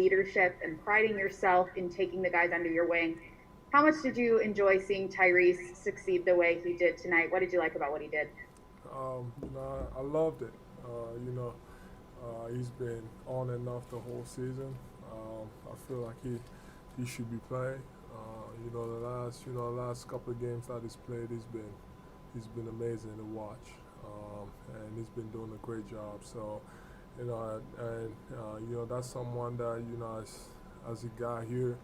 leadership and priding yourself in taking the guys under your wing. How much did you enjoy seeing Tyrese succeed the way he did tonight? What did you like about what he did? I loved it. He's been on and off the whole season. I feel like he should be playing. The last couple of games that he's played, he's been amazing to watch, and he's been doing a great job. So, that's someone that as he got here,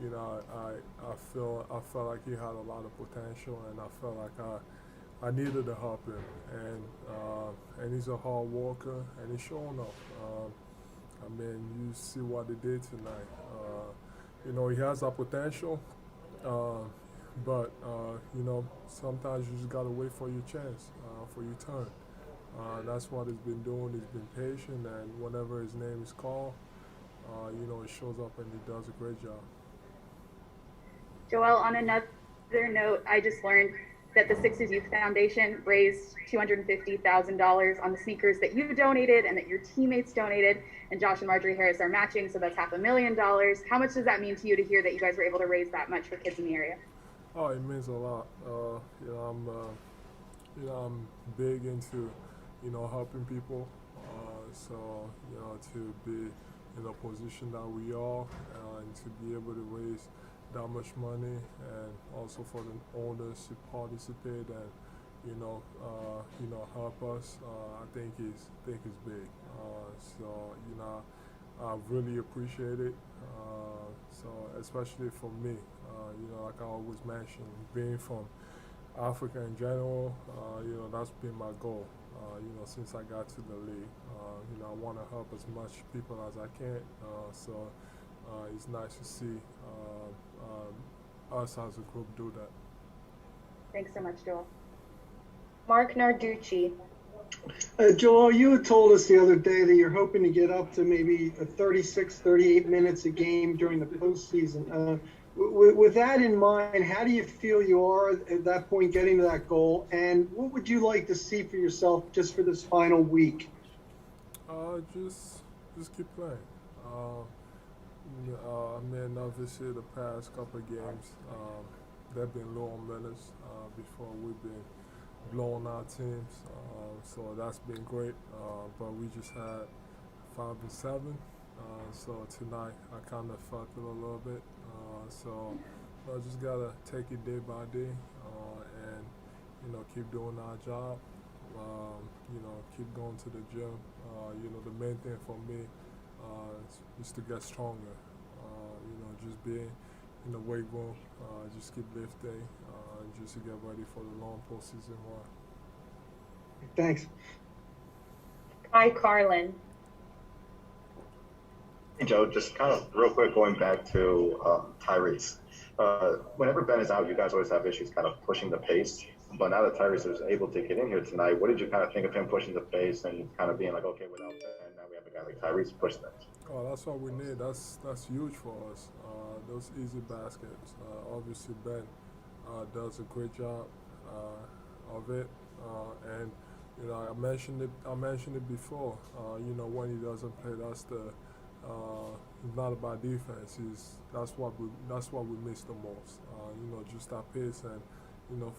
I felt like he had a lot of potential, and I felt like I needed to help him, and he's a hard worker, and he's showing up. You see what he did tonight. He has that potential, but sometimes you just gotta wait for your chance, for your turn. That's what he's been doing. He's been patient, and whenever his name is called, he shows up and he does a great job. Joel, on another note, I just learned that the Sixers Youth Foundation raised $250,000 on the sneakers that you donated and that your teammates donated, and Josh and Marjorie Harris are matching, so that's $500,000. How much does that mean to you to hear that you guys were able to raise that much for kids in the area? Oh, it means a lot. I'm big into helping people. To be in a position that we are, and to be able to raise that much money, and also for the owners to participate and help us. I think is big. I really appreciate it. Especially for me, like I always mention, being from Africa in general, that's been my goal. Since I got to the league, I want to help as much people as I can. It's nice to see us as a group do that. Thanks so much, Joel. Mark Narducci. Joel, you had told us the other day that you're hoping to get up to maybe 36, 38 minutes a game during the postseason. With that in mind, how do you feel you are at that point getting to that goal? And what would you like to see for yourself just for this final week? Just keep playing. Obviously the past couple of games, they've been low on minutes before we've been blowing our teams. So that's been great. But we just had 5 and 7. So tonight I kind of felt it a little bit. I just gotta take it day by day, and keep doing our job. Keep going to the gym. The main thing for me is to get stronger. Just being in the weight room, just keep lifting, just to get ready for the long postseason run. Thanks. Kai Carlin. Hey Joe, just kind of real quick going back to Tyrese. Whenever Ben is out, you guys always have issues kind of pushing the pace. But now that Tyrese was able to get in here tonight, what did you kind of think of him pushing the pace and kind of being like, okay, without Ben, now we have a guy like Tyrese push things? Oh, that's what we need. That's huge for us. Those easy baskets. Obviously, Ben does a great job of it, and I mentioned it before. When he doesn't play, it's not about defense. That's what we miss the most. Just that pace, and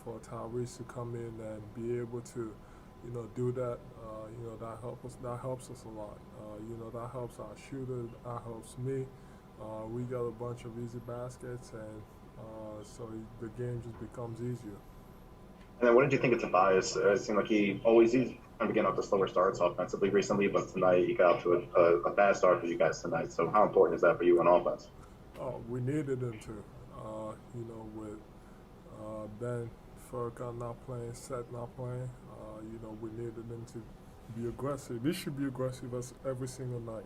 for Tyrese to come in and be able to do that. That helps us a lot. That helps our shooter. That helps me. We got a bunch of easy baskets, and so the game just becomes easier. And then what did you think of Tobias? It seemed like he's kind of getting off the slower starts offensively recently, but tonight he got off to a bad start for you guys tonight. So how important is that for you on offense? We needed him to. With Ben Furka not playing, Seth not playing, we needed him to be aggressive. He should be aggressive every single night.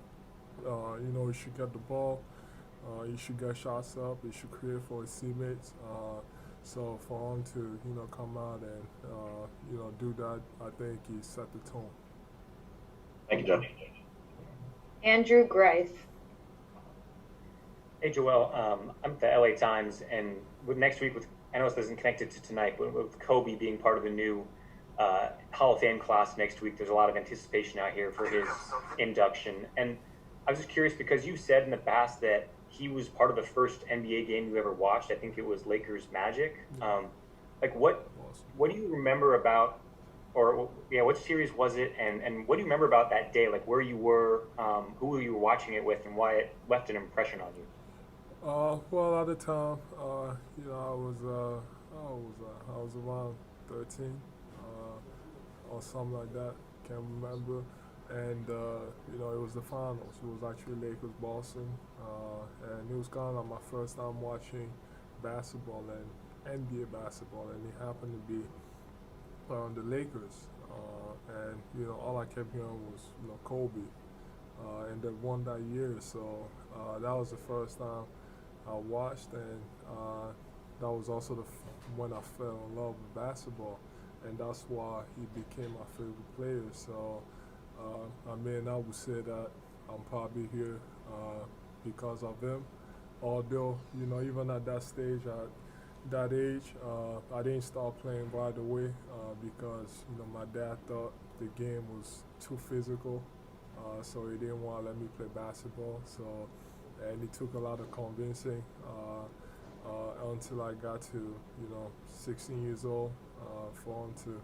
He should get the ball. He should get shots up. He should create for his teammates. So for him to come out and do that, I think he set the tone. Thank you, Joe. Andrew Greif. Hey Joel, I'm at the LA Times, and next week I know this isn't connected to tonight, but with Kobe being part of the new Hall of Fame class next week, there's a lot of anticipation out here for his induction. And I was just curious because you said in the past that he was part of the first NBA game you ever watched. I think it was Lakers Magic. Like Awesome. what do you remember about, or yeah, what series was it, and what do you remember about that day? Like where you were, who you were watching it with, and why it left an impression on you? Well, at the time, you know, I was around 13, or something like that. Can't remember. And you know, it was the finals. It was actually Lakers Boston, and it was kind of like my first time watching basketball and NBA basketball, and it happened to be the Lakers. And you know, all I kept hearing was Kobe, and they won that year. So that was the first time I watched, and that was also when I fell in love with basketball, and that's why he became my favorite player. So, I mean, I would say that I'm probably here because of him. Although, you know, even at that stage, at that age, I didn't start playing right away because, you know, my dad thought the game was too physical, so he didn't want to let me play basketball. So, and it took a lot of convincing until I got to 16 years old for him to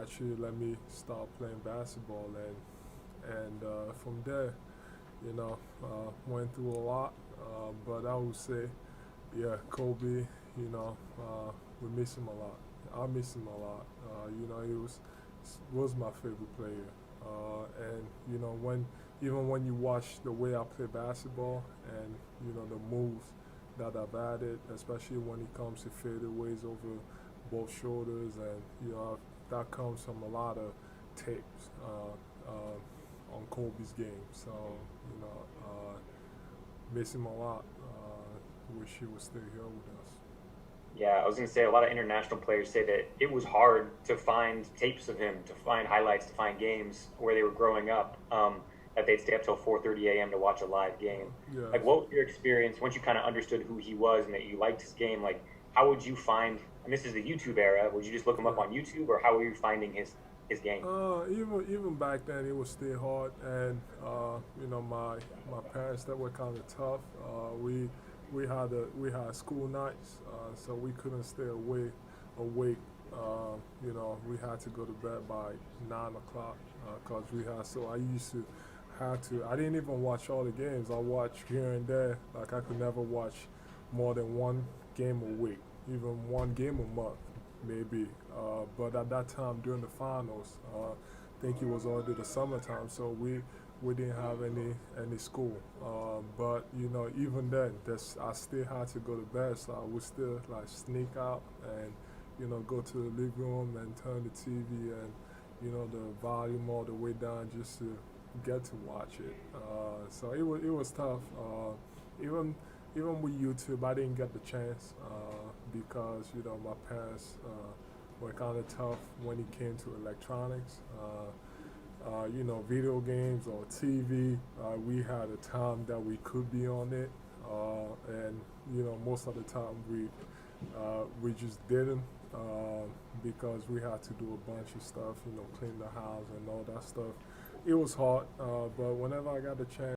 actually let me start playing basketball, and from there, went through a lot, but I would say, yeah, Kobe, we miss him a lot. I miss him a lot. He was my favorite player, and even when you watch the way I play basketball and the moves that I've added, especially when it comes to fadeaways over both shoulders, and that comes from a lot of tapes on Kobe's game. So miss him a lot. Wish he was still here with us. Yeah, I was going to say a lot of international players say that it was hard to find tapes of him, to find highlights, to find games where they were growing up. That they'd stay up till 4:30 a.m. to watch a live game. Yeah. Like, what was your experience once you kind of understood who he was and that you liked his game? Like, how would you find? And this is the YouTube era. Would you just look him up on YouTube, or how were you finding his game? Even back then, it was still hard, and my parents, that were kind of tough. We had school nights, so we couldn't stay awake. We had to go to bed by 9 o'clock because we had. So I used to have to. I didn't even watch all the games. I watched here and there. Like I could never watch more than one game a week, even one game a month, maybe. But at that time during the finals, I think it was already the summertime, so we didn't have any school. But even then, I still had to go to bed, so I would still like sneak out and go to the living room and turn the TV and the volume all the way down just to get to watch it. So it was tough. Even with YouTube, I didn't get the chance because my parents were kind of tough when it came to electronics. Video games or TV. We had a time that we could be on it, and most of the time we just didn't because we had to do a bunch of stuff, clean the house and all that stuff. It was hard, but whenever I got the chance.